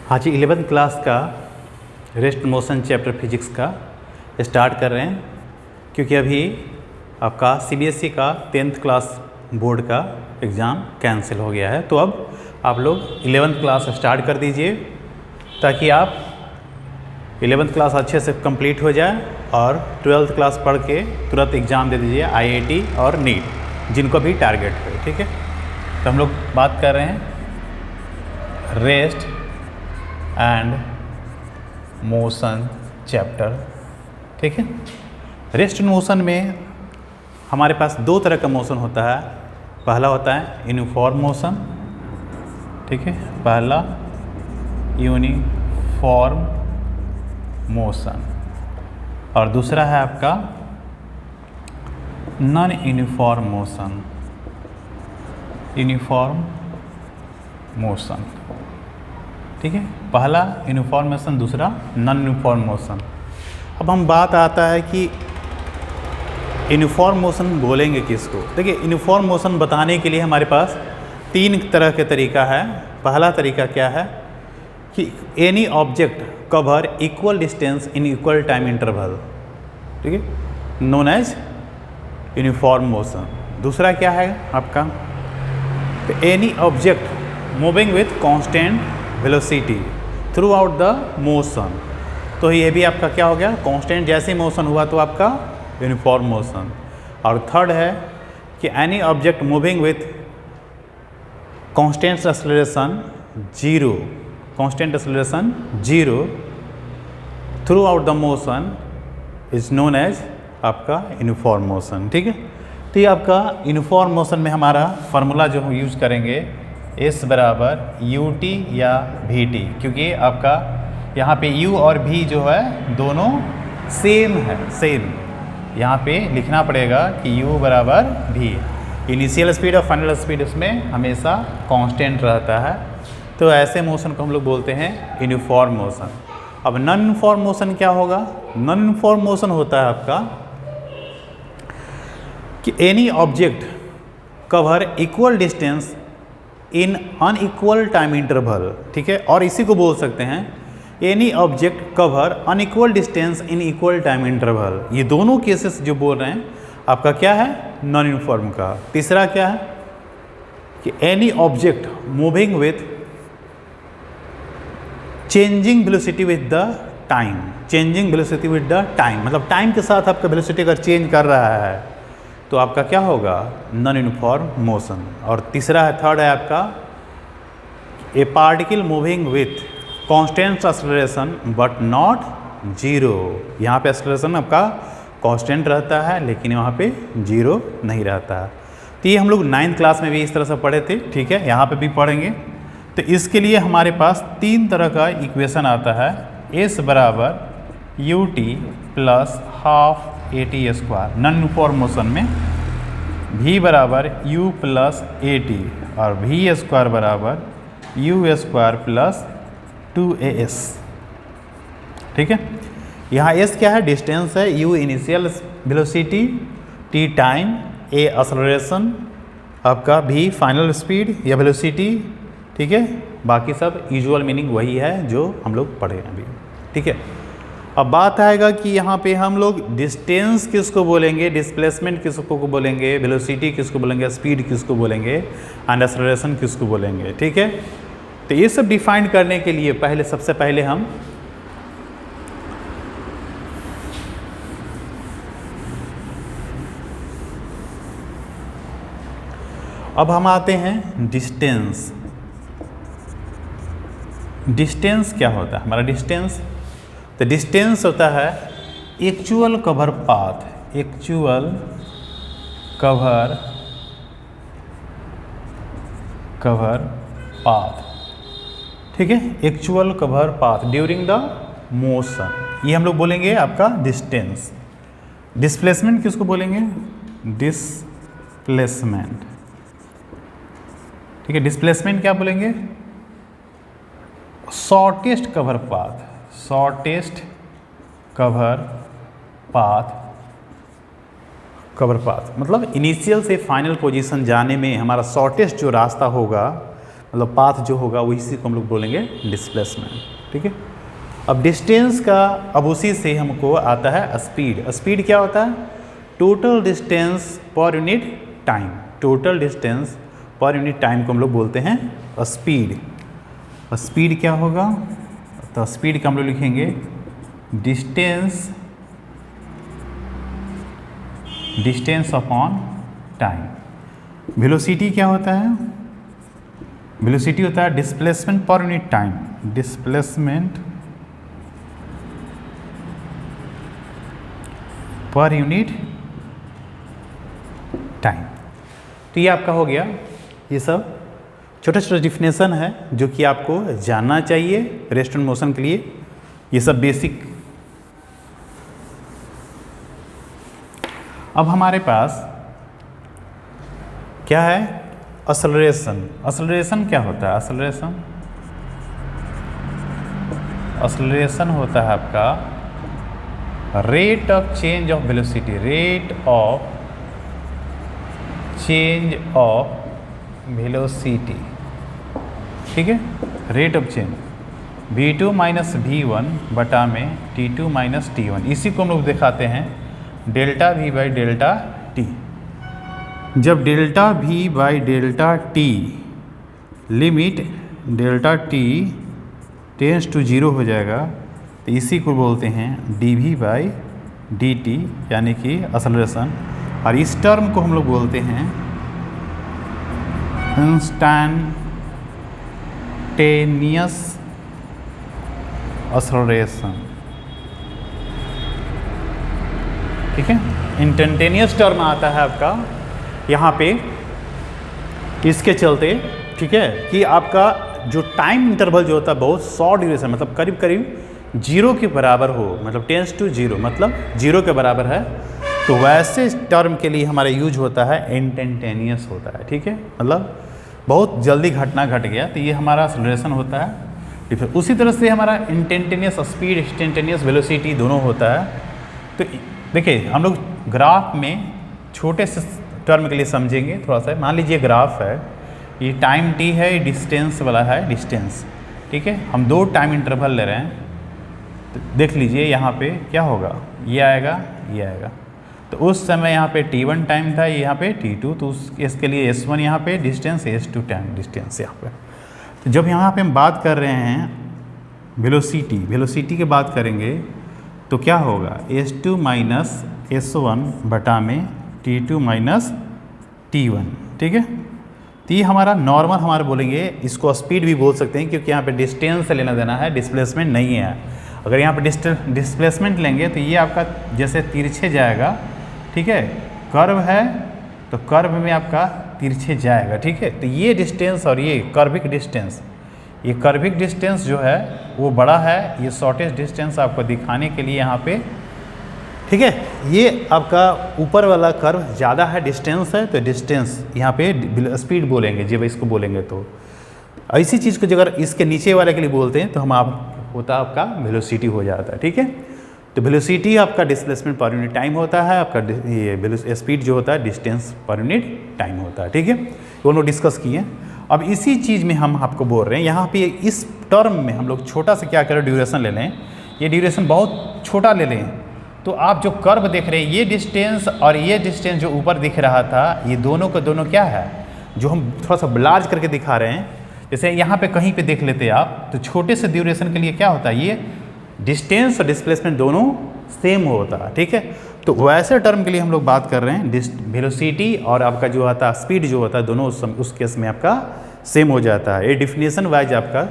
आज 11th class का rest motion chapter physics का स्टार्ट कर रहे हैं, क्योंकि अभी आपका CBSE का 10th क्लास बोर्ड का एग्ज़ाम कैंसिल हो गया है। तो अब आप लोग 11th क्लास स्टार्ट कर दीजिए ताकि आप 11th क्लास अच्छे से कंप्लीट हो जाए और 12th क्लास पढ़ के तुरंत एग्ज़ाम दे दीजिए IIT और नीट, जिनको भी टारगेट है। ठीक है, तो हम लोग बात कर रहे हैं रेस्ट एंड मोशन चैप्टर। ठीक है, रेस्ट एंड मोशन में हमारे पास दो तरह का मोशन होता है। पहला होता है यूनिफॉर्म मोशन, ठीक है, पहला यूनिफॉर्म मोशन, और दूसरा है आपका non uniform motion, uniform motion. ठीक है, पहला यूनिफॉर्म मोशन, दूसरा नॉन यूनिफॉर्म मोशन। अब हम बात आता है कि यूनिफॉर्म मोशन बोलेंगे किसको। देखिए, यूनिफॉर्म मोशन बताने के लिए हमारे पास तीन तरह के तरीका है। पहला तरीका क्या है कि any object cover equal distance in equal time interval, ठीक है, नोन एज यूनिफॉर्म मोशन। दूसरा क्या है आपका, तो any object moving with constant velocity through out the motion. तो ये भी आपका क्या हो गया, कांस्टेंट जैसे मोशन हुआ तो आपका यूनिफॉर्म मोशन। और थर्ड है कि any object moving with constant acceleration zero, constant acceleration zero throughout the motion is known as आपका यूनिफॉर्म मोशन। ठीक है, तो ये आपका यूनिफॉर्म मोशन में हमारा फार्मूला जो हम यूज़ करेंगे S बराबर ut या vt, क्योंकि आपका यहाँ पे u और v जो है दोनों सेम है, सेम। यहाँ पे लिखना पड़ेगा कि u बराबर v। इनिशियल स्पीड और फाइनल स्पीड उसमें हमेशा कांस्टेंट रहता है। तो ऐसे मोशन को हम लोग बोलते हैं यूनिफॉर्म मोशन। अब नॉन यूनिफॉर्म मोशन क्या होगा, नॉन यूनिफॉर्म मोशन होता है आपका कि any object cover equal distance in unequal time interval. ठीक है, और इसी को बोल सकते हैं any object cover unequal distance in equal time interval. ये दोनों केसेस जो बोल रहे हैं आपका क्या है, नॉन यूनिफॉर्म का। तीसरा क्या है कि any object moving with changing velocity with the time, changing velocity with the time, मतलब टाइम के साथ आपका वेलोसिटी अगर चेंज कर रहा है तो आपका क्या होगा, नॉन यूनिफॉर्म मोशन। और तीसरा है, थर्ड है आपका ए particle moving with constant acceleration but not zero. यहाँ पे एक्सेलरेशन आपका कांस्टेंट रहता है लेकिन वहाँ पे जीरो नहीं रहता है। तो ये हम लोग 9th क्लास में भी इस तरह से पढ़े थे। ठीक है, यहाँ पे भी पढ़ेंगे। तो इसके लिए हमारे पास तीन तरह का इक्वेशन आता है। S बराबर ut plus half AT square non uniform motion में, v बराबर u प्लस AT और v स्क्वायर बराबर u स्क्वायर प्लस 2as। ठीक है, यहाँ s क्या है, डिस्टेंस है, u initial velocity, t time, a acceleration, आपका v फाइनल स्पीड या वेलोसिटी। ठीक है, बाकी सब यूजुअल मीनिंग वही है जो हम लोग पढ़े हैं अभी। ठीक है, अब बात आएगा कि यहाँ पे हम लोग डिस्टेंस किसको बोलेंगे, डिस्प्लेसमेंट किसको बोलेंगे, वेलोसिटी किसको बोलेंगे, स्पीड किसको बोलेंगे, एंड एक्सेलरेशन किसको बोलेंगे। ठीक है, तो ये सब डिफाइन करने के लिए पहले सबसे पहले हम अब हम आते हैं डिस्टेंस। डिस्टेंस क्या होता है हमारा, डिस्टेंस, तो डिस्टेंस होता है actual cover path, actual cover path. ठीक है, actual cover path during the motion, ये हम लोग बोलेंगे आपका डिस्टेंस। डिस्प्लेसमेंट किसको बोलेंगे, डिस्प्लेसमेंट। ठीक है, डिस्प्लेसमेंट क्या बोलेंगे, shortest cover path, shortest cover path मतलब इनिशियल से फाइनल पोजीशन जाने में हमारा शॉर्टेस्ट जो रास्ता होगा, मतलब पाथ जो होगा वही को हम लोग बोलेंगे डिस्प्लेसमेंट, ठीक है। अब डिस्टेंस का, अब उसी से हमको आता है स्पीड। स्पीड क्या होता है? Total distance per unit time. Total distance per unit time को हम लोग बोलते हैं स्पीड। स्पीड क्या होगा? तो स्पीड का हम लोग लिखेंगे डिस्टेंस अपॉन टाइम। वेलोसिटी क्या होता है? वेलोसिटी होता है displacement per unit time. Displacement per unit time. तो ये आपका हो गया। ये सब छोटा छोटा डिफिनेशन है जो कि आपको जानना चाहिए रेस्ट एंड मोशन के लिए। ये सब बेसिक। अब हमारे पास क्या है? एक्सेलरेशन। एक्सेलरेशन क्या होता है? एक्सेलरेशन होता है आपका rate of change of velocity. Rate of change of velocity, ठीक है। Rate of change v2 minus v1 बटा में t2 माइनस t1। इसी को हम लोग दिखाते हैं delta v by delta t। जब delta v by delta t limit delta t tends to 0 हो जाएगा तो इसी को बोलते हैं dv बाई dt, यानी कि एक्सेलरेशन। और इस टर्म को हम लोग बोलते हैं इंस्टैंटेनियस एक्सेलरेशन, ठीक है। इंस्टैंटेनियस टर्म आता है आपका यहाँ पे इसके चलते, ठीक है, कि आपका जो टाइम इंटरवल जो होता है बहुत शॉर्ट ड्यूरेशन, मतलब करीब करीब 0 के बराबर हो, मतलब टेंस टू 0 मतलब 0 के बराबर है। तो वैसे टर्म के लिए हमारा यूज होता है इंस्टैंटेनियस होता है, ठीक है, मतलब बहुत जल्दी घटना घट गया तो ये हमारा एक्सेलरेशन होता है। फिर उसी तरह से हमारा इंस्टैंटेनियस स्पीड, इंस्टैंटेनियस वेलोसिटी दोनों होता है। तो देखिए हम लोग ग्राफ में छोटे से टर्म के लिए समझेंगे थोड़ा सा। मान लीजिए ग्राफ है, ये टाइम t है, ये डिस्टेंस वाला है, डिस्टेंस, ठीक है। हम 2 टाइम इंटरवल ले रहे हैं तो देख लीजिए यहाँ पे क्या होगा, ये आएगा, ये आएगा। तो उस समय यहाँ पे t1 टाइम था, यहाँ पे t2, तो इसके लिए s1 यहाँ पे डिस्टेंस, s2 टाइम डिस्टेंस यहाँ पे। तो जब यहाँ पे हम बात कर रहे हैं वेलोसिटी की बात करेंगे तो क्या होगा? s2 माइनस s1 बटा में t2 माइनस t1, ठीक है। तो ये हमारा नॉर्मल हमारे बोलेंगे, इसको स्पीड भी बोल सकते हैं क्योंकि यहाँ पे डिस्टेंस से लेना देना है, डिस्प्लेसमेंट नहीं है। अगर यहाँ पे डिस्प्लेसमेंट लेंगे तो ये आपका जैसे तिरछे जाएगा, ठीक है, कर्व है तो कर्व में आपका तिरछे जाएगा, ठीक है। तो ये डिस्टेंस और ये कर्विक डिस्टेंस, ये कर्विक डिस्टेंस जो है वो बड़ा है, ये शॉर्टेस्ट डिस्टेंस आपको दिखाने के लिए यहाँ पे, ठीक है। ये आपका ऊपर वाला कर्व ज़्यादा है, डिस्टेंस है, तो डिस्टेंस यहाँ पे स्पीड बोलेंगे जब इसको बोलेंगे। तो ऐसी चीज़ को अगर इसके नीचे वाले के लिए बोलते हैं तो हम होता है आपका वेलोसिटी हो जाता है, ठीक है। तो वेलोसिटी आपका डिस्प्लेसमेंट पर यूनिट टाइम होता है, आपका ये स्पीड जो होता है डिस्टेंस पर यूनिट टाइम होता है, ठीक है। दोनों डिस्कस किए। अब इसी चीज़ में हम आपको बोल रहे हैं यहाँ पे इस टर्म में हम लोग छोटा सा क्या करें, ड्यूरेशन ले लें। ये ड्यूरेशन बहुत छोटा ले लें तो आप जो कर्व देख रहे हैं ये डिस्टेंस और ये डिस्टेंस जो ऊपर दिख रहा था, ये दोनों का दोनों क्या है, जो हम थोड़ा सा लार्ज करके दिखा रहे हैं। जैसे यहाँ पे कहीं पे देख लेते आप तो छोटे से ड्यूरेशन के लिए क्या होता है, ये डिस्टेंस और डिस्प्लेसमेंट दोनों सेम होता है, ठीक है। तो वैसे टर्म के लिए हम लोग बात कर रहे हैं वेलोसिटी और आपका जो आता है स्पीड जो होता है दोनों उस केस में आपका सेम हो जाता है। ये डिफिनेशन वाइज आपका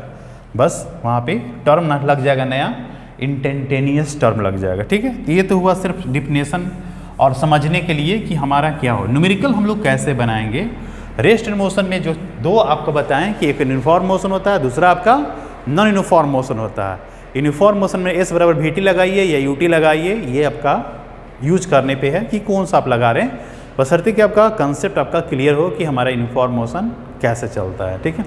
बस वहाँ पे टर्म ना लग जाएगा, नया इंस्टैंटेनियस टर्म लग जाएगा, ठीक है। ये तो हुआ सिर्फ डिफिनेशन और समझने के लिए कि हमारा क्या हो। न्यूमेरिकल हम लोग कैसे बनाएंगे रेस्ट एंड मोशन में, जो 2 आपको बताएं कि एक यूनिफॉर्म मोशन होता है, दूसरा आपका नॉन यूनिफॉर्म मोशन होता है। यूनिफॉर्म मोशन में s बराबर vt लगाइए या ut लगाइए, ये आपका यूज करने पे है कि कौन सा आप लगा रहे हैं, बशर्ते कि आपका कंसेप्ट आपका क्लियर हो कि हमारा यूनिफॉर्म मोशन कैसे चलता है, ठीक है।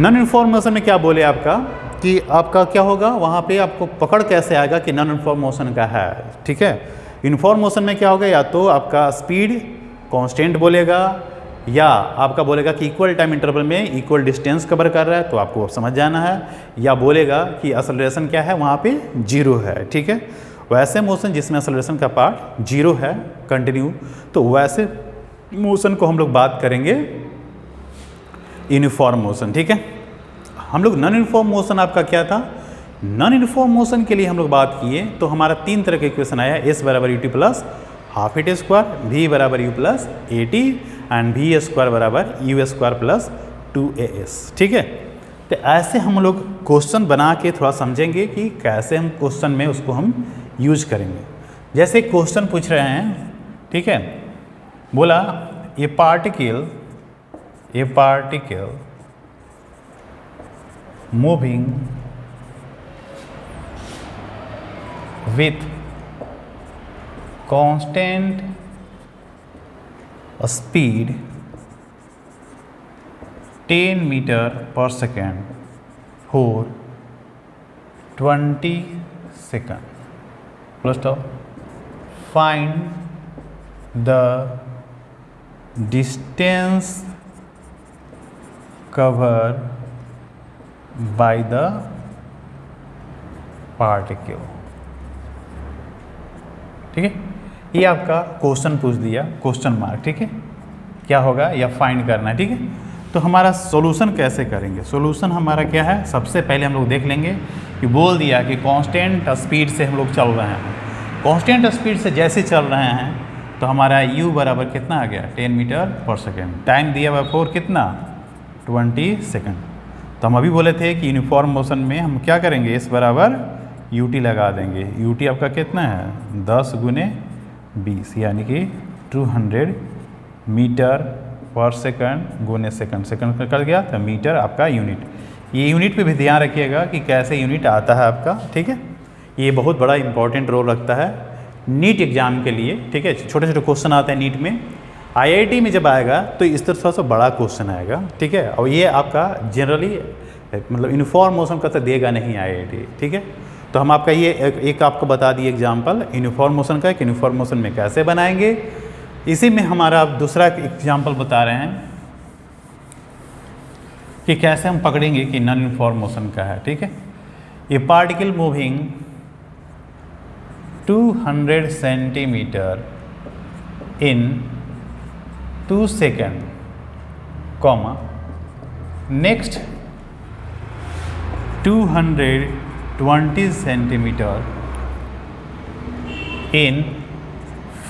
नॉन यूनिफॉर्म मोशन में क्या बोले आपका कि आपका क्या होगा, वहाँ पे आपको पकड़ कैसे आएगा कि नॉन यूनिफॉर्म मोशन का है, ठीक है। यूनिफॉर्म मोशन में क्या होगा, या तो आपका स्पीड कांस्टेंट बोलेगा या आपका बोलेगा कि इक्वल टाइम इंटरवल में इक्वल डिस्टेंस कवर कर रहा है, तो आपको समझ जाना है। या बोलेगा कि एक्सेलरेशन क्या है, वहाँ पे 0 है, ठीक है। वैसे मोशन जिसमें एक्सेलरेशन का पार्ट 0 है कंटिन्यू, तो वैसे मोशन को हम लोग बात करेंगे यूनिफॉर्म मोशन, ठीक है। हम लोग नॉन यूनिफॉर्म मोशन आपका क्या था, नॉन यूनिफॉर्म मोशन के लिए हम लोग बात किए तो हमारा 3 तरह का इक्वेशन आया, एस बराबर U T plus half it square, V बराबर U plus A T and V square बराबर यू स्क्वायर प्लस 2as, ठीक है। तो ऐसे हम लोग क्वेश्चन बना के थोड़ा समझेंगे कि कैसे हम क्वेश्चन में उसको हम यूज करेंगे। जैसे क्वेश्चन पूछ रहे हैं, ठीक है, बोला a particle moving with constant speed 10 metre पर second for 20 second plus find the distance cover by the particle, ठीक है। ये आपका क्वेश्चन पूछ दिया, क्वेश्चन मार्क, ठीक है, क्या होगा या फाइंड करना है, ठीक है। तो हमारा सॉल्यूशन कैसे करेंगे, सॉल्यूशन हमारा क्या है, सबसे पहले हम लोग देख लेंगे कि बोल दिया कि कांस्टेंट स्पीड से हम लोग चल रहे हैं। कांस्टेंट स्पीड से जैसे चल रहे हैं तो हमारा u बराबर कितना आ गया, 10 मीटर पर सेकेंड, टाइम दिया हुआ फॉर कितना 20 सेकेंड। तो हम अभी बोले थे कि यूनिफॉर्म मोशन में हम क्या करेंगे, इस बराबर ut लगा देंगे। ut आपका कितना है 10 गुने 20 यानी कि 200 मीटर पर सेकंड गुने सेकंड, सेकंड कर गया तो मीटर आपका यूनिट। ये यूनिट पे भी ध्यान रखिएगा कि कैसे यूनिट आता है आपका, ठीक है। ये बहुत बड़ा इंपॉर्टेंट रोल रखता है नीट एग्जाम के लिए, ठीक है। छोटे छोटे क्वेश्चन आते हैं नीट में, IIT में जब आएगा तो इस तरह थोड़ा सा बड़ा क्वेश्चन आएगा, ठीक है। और ये आपका जनरली मतलब यूनिफॉर्म मोशन का तो देगा नहीं IIT, ठीक है। तो हम आपका ये एक आपको बता दिए एग्जाम्पल यूनिफॉर्म मोशन का, कि यूनिफॉर्म मोशन में कैसे बनाएंगे। इसी में हमारा आप दूसरा एग्जाम्पल बता रहे हैं कि कैसे हम पकड़ेंगे कि नॉन यूनिफॉर्म मोशन का है, ठीक है। ये particle moving 200 centimetre in 2 second, comma next 220 centimetre in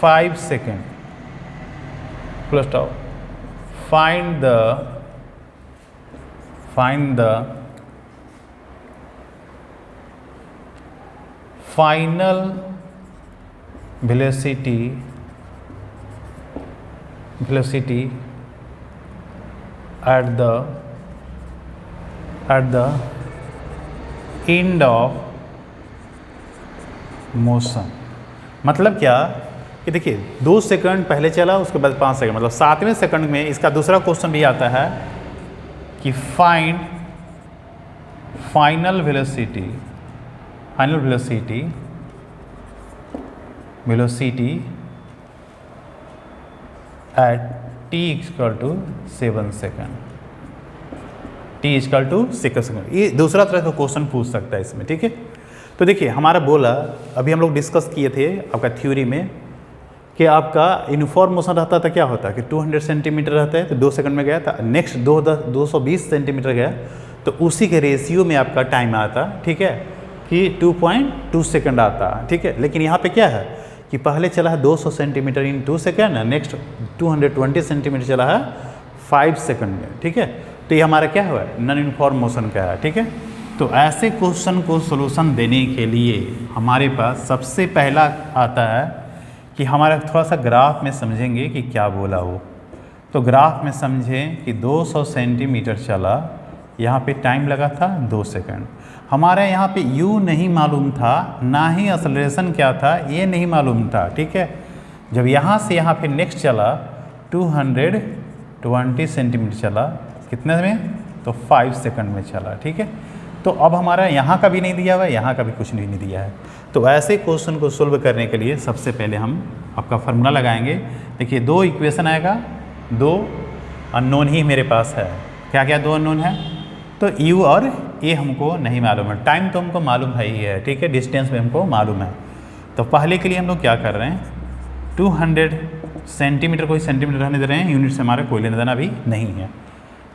5 second, plus top find the final velocity at the end of motion। मतलब क्या कि देखिए 2 सेकंड पहले चला, उसके बाद 5 सेकंड, मतलब 7वें सेकंड में इसका दूसरा क्वेश्चन भी आता है कि find final velocity at t equal to 7 second, t equal to 6 second. ये दूसरा तरह का क्वेश्चन पूछ सकता है इसमें, ठीक है। तो देखिए हमारा बोला, अभी हम लोग डिस्कस किए थे आपका थ्योरी में कि आपका यूनिफॉर्म मोशन रहता था, क्या होता है कि 200 सेंटीमीटर रहता है तो 2 सेकंड में गया था, नेक्स्ट 220 सेंटीमीटर गया तो उसी के रेशियो में आपका टाइम आता, ठीक है, कि 2.2 सेकंड आता, ठीक है। लेकिन यहाँ पे क्या है कि पहले चला है 200 सेंटीमीटर इन 2 सेकंड, नेक्स्ट 220 सेंटीमीटर चला है 5 सेकंड में, ठीक है। तो ये हमारा क्या हुआ, नॉन यूनिफॉर्म मोशन का है, ठीक है। तो ऐसे क्वेश्चन को सोल्यूशन देने के लिए हमारे पास सबसे पहला आता है कि हमारा थोड़ा सा ग्राफ में समझेंगे कि क्या बोला वो। तो ग्राफ में समझें कि 200 सेंटीमीटर चला, यहाँ पे टाइम लगा था 2 सेकंड। हमारे यहाँ पे u नहीं मालूम था, ना ही एक्सेलरेशन क्या था ये नहीं मालूम था, ठीक है। जब यहाँ से यहाँ पे नेक्स्ट चला 220 सेंटीमीटर चला, कितने में, तो 5 सेकंड में चला, ठीक है। तो अब हमारा यहाँ का भी नहीं दिया हुआ है, यहाँ का भी कुछ नहीं दिया है। तो ऐसे क्वेश्चन को सोल्व करने के लिए सबसे पहले हम आपका फार्मूला लगाएंगे। देखिए 2 इक्वेशन आएगा, 2 अननोन ही मेरे पास है। क्या क्या 2 अननोन है? तो u और a हमको नहीं मालूम है। टाइम तो हमको मालूम है ही है, ठीक है, डिस्टेंस भी हमको मालूम है। तो पहले के लिए हम लोग क्या कर रहे हैं, 200 सेंटीमीटर, कोई सेंटीमीटर रहने दे रहे हैं, यूनिट से हमारा कोई लेना देना भी नहीं है।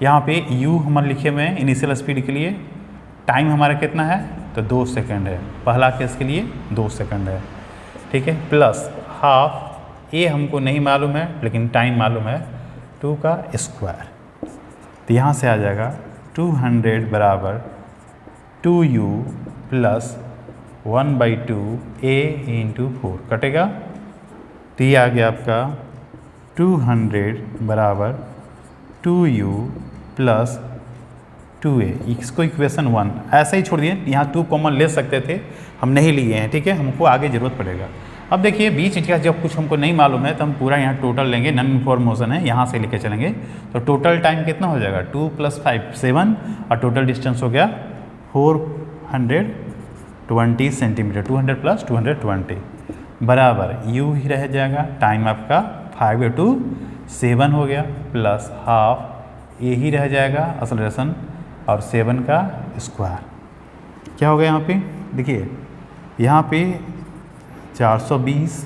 यहाँ पे u हमारे लिखे हुए हैं इनिशियल स्पीड के लिए, टाइम हमारा कितना है, तो 2 सेकंड है, पहला केस के लिए 2 सेकंड है, ठीक है, प्लस हाफ a हमको नहीं मालूम है लेकिन टाइम मालूम है 2 का स्क्वायर। तो यहाँ से आ जाएगा 200 बराबर 2u प्लस 1/2 a इंटू 4 कटेगा। तो ये आ गया आपका 200 बराबर 2u प्लस 2a, इसको इक्वेशन 1 ऐसे ही छोड़ दिए, यहाँ 2 कॉमन ले सकते थे, हम नहीं लिए हैं, ठीक है, हमको आगे ज़रूरत पड़ेगा। अब देखिए बीच का जब कुछ हमको नहीं मालूम है तो हम पूरा यहाँ टोटल लेंगे, नॉन यूनिफॉर्म मोशन है, यहाँ से लेके चलेंगे। तो टोटल टाइम कितना हो जाएगा, 2 + 5 7, और टोटल डिस्टेंस हो गया 420 सेंटीमीटर, 200 + 220 बराबर u ही रह जाएगा, टाइम आपका 5/7 हो गया, प्लस हाफ a ही रह जाएगा एक्सेलरेशन, और 7 का स्क्वायर। क्या हो गया यहाँ पे, देखिए यहाँ पे 420,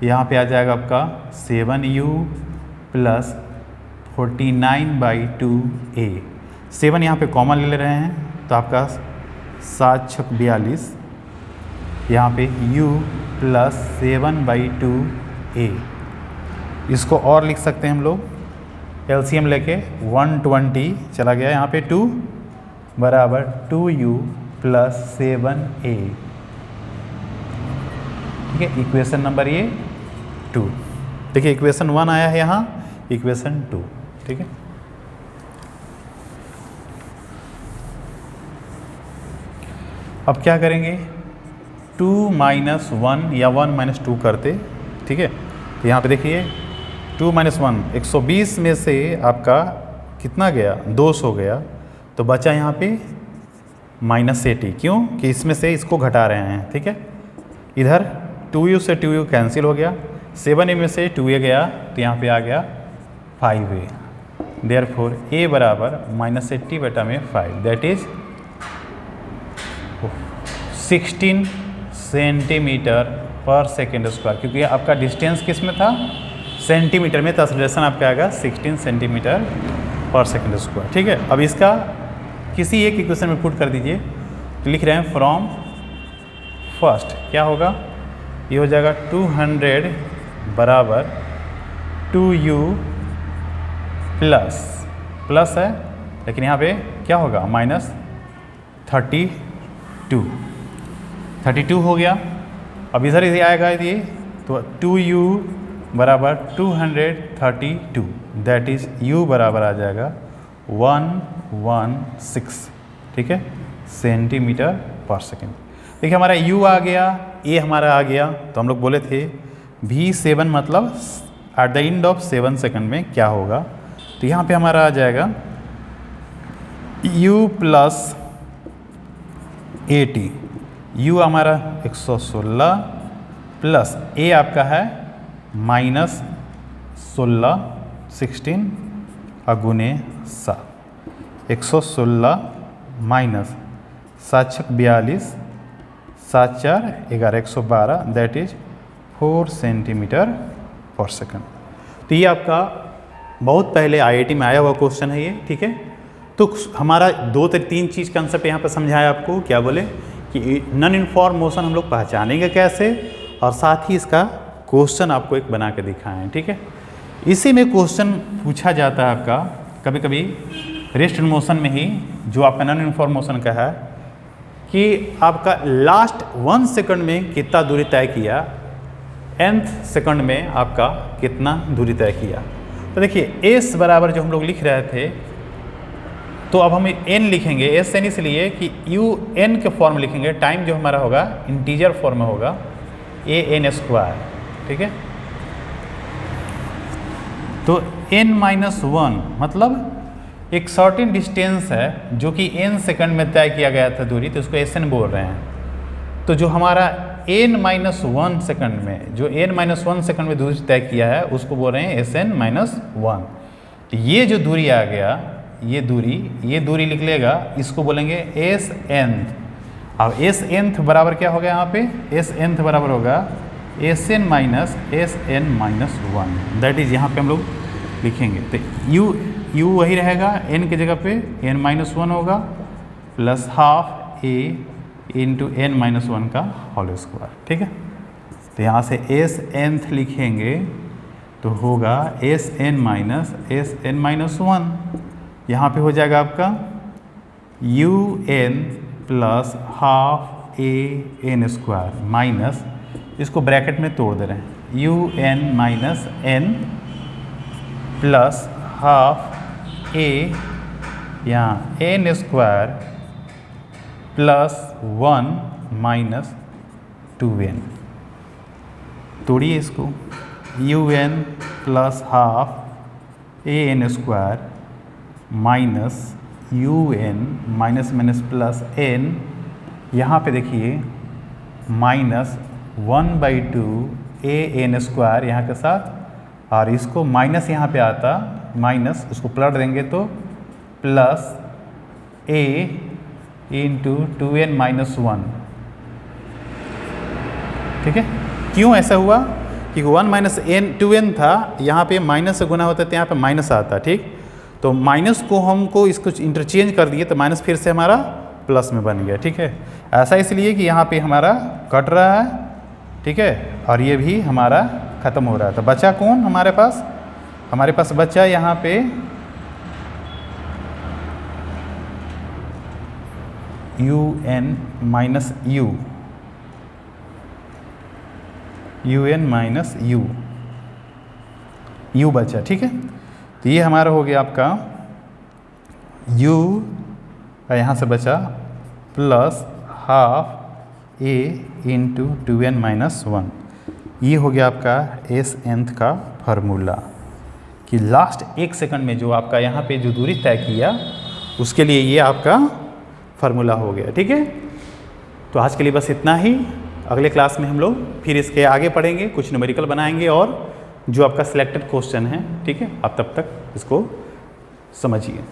यहाँ पे आ जाएगा आपका 7u प्लस 49/2a, 7 यहाँ पे कॉमन ले रहे हैं तो आपका 7×6 = 42, यहाँ पे u प्लस 7/2a, इसको और लिख सकते हैं हम लोग, एलसीएम लेके 120 चला गया, यहाँ पे 2 बराबर 2u प्लस 7a, ठीक है, इक्वेशन नंबर ये 2। देखिए इक्वेशन 1 आया है यहाँ, इक्वेशन 2, ठीक है। अब क्या करेंगे, 2 - 1 या 1 - 2 करते, ठीक है। तो यहाँ पे देखिए 2 - 1 120 में से आपका कितना गया, 200 गया, तो बचा यहाँ पे -80, क्यों कि इसमें से इसको घटा रहे हैं, ठीक है। इधर 2u से 2u कैंसिल हो गया, 7a में से 2a गया तो यहाँ पे आ गया 5a, देयरफॉर a बराबर -80/5, दैट इज 16 सेंटीमीटर/सेकंड², क्योंकि आपका डिस्टेंस किस में था, सेंटीमीटर में, तो एक्सेलरेशन आपका आएगा 16 सेंटीमीटर/सेकंड², ठीक है। अब इसका किसी एक इक्वेशन में पुट कर दीजिए, तो लिख रहे हैं फ्रॉम फर्स्ट, क्या होगा, ये हो जाएगा 200 बराबर 2u प्लस है, लेकिन यहाँ पे क्या होगा, -32 हो गया। अब इधर इधर आएगा ये, तो 2u बराबर 232, दैट इज u बराबर आ जाएगा 116, ठीक है, सेंटीमीटर/सेकंड। देखिए हमारा u आ गया, a हमारा आ गया, तो हम लोग बोले थे v7 मतलब at the end of 7 second में क्या होगा, तो यहाँ पे हमारा आ जाएगा u प्लस 80, u हमारा 116 प्लस a आपका है -16 गुने 7, 116 माइनस 7×6 = 42, 7×4 = 112, दैट इज 4 सेंटीमीटर/सेकंड। तो ये आपका बहुत पहले आईआईटी में आया हुआ क्वेश्चन है ये, ठीक है। तो हमारा 2-3 चीज़ कंसेप्ट यहाँ पे समझाया आपको, क्या बोले कि नॉन यूनिफॉर्म मोशन हम लोग पहचानेंगे कैसे, और साथ ही इसका क्वेश्चन आपको एक बना के दिखाएं, ठीक है। इसी में क्वेश्चन पूछा जाता है आपका कभी कभी रेस्ट मोशन में ही, जो आपका नॉन यूनिफॉर्म मोशन का है, कि आपका लास्ट 1 सेकंड में कितना दूरी तय किया, nth सेकंड में आपका कितना दूरी तय किया। तो देखिए s बराबर जो हम लोग लिख रहे थे, तो अब हम n लिखेंगे, s n इसलिए कि u n के फॉर्म लिखेंगे, टाइम जो हमारा होगा इंटीजर फॉर्म में होगा an², ठीक है। तो n-1 मतलब एक सर्टेन डिस्टेंस है जो कि n सेकंड में तय किया गया था दूरी, तो उसको sn बोल रहे हैं। तो जो हमारा n-1 सेकंड में, जो n-1 सेकंड में दूरी तय किया है, उसको बोल रहे हैं sn-1। तो ये जो दूरी आ गया, ये दूरी लिख लेगा, इसको बोलेंगे एस nth। अब एस nth बराबर क्या हो गया यहाँ पे, एस nth बराबर होगा S n minus S n minus one, that is यहाँ पे हम लोग लिखेंगे। तो u वही रहेगा, n की जगह पे n माइनस वन होगा plus half a into n minus one का होल स्क्वायर, ठीक है। तो यहाँ से एस nth लिखेंगे तो होगा एस एन माइनस वन, यहाँ पे हो जाएगा आपका u n plus half a n square minus, इसको ब्रैकेट में तोड़ दे रहे हैं, u n minus n plus half a यहाँ n square plus one minus 2n, तोड़िए इसको, u n plus half a n square minus u n minus minus plus n, यहाँ पे देखिए माइनस 1/2 a n स्क्वायर यहाँ के साथ, और इसको माइनस यहाँ पे आता, माइनस उसको पलट देंगे तो plus a into 2n minus one, ठीक है। क्यों ऐसा हुआ, क्योंकि 1 माइनस n 2n था, यहाँ पे माइनस से गुना होता है तो यहाँ पे माइनस आता, ठीक। तो माइनस को हमको इसको इंटरचेंज कर दिए तो माइनस फिर से हमारा प्लस में बन गया, ठीक है। ऐसा इसलिए कि यहाँ पे हमारा कट रहा है, ठीक है, और ये भी हमारा ख़त्म हो रहा है। तो बचा कौन हमारे पास बचा यहाँ पे u n माइनस u बचा, ठीक है। तो ये हमारा हो गया आपका u, यहाँ से बचा plus half a into 2n minus one, ये हो गया आपका एस nth का फार्मूला, कि लास्ट 1 सेकंड में जो आपका यहाँ पे जो दूरी तय किया उसके लिए ये आपका फार्मूला हो गया, ठीक है। तो आज के लिए बस इतना ही, अगले क्लास में हम लोग फिर इसके आगे पढ़ेंगे, कुछ न्यूमेरिकल बनाएंगे और जो आपका सिलेक्टेड क्वेश्चन है, ठीक है। आप तब तक इसको समझिए।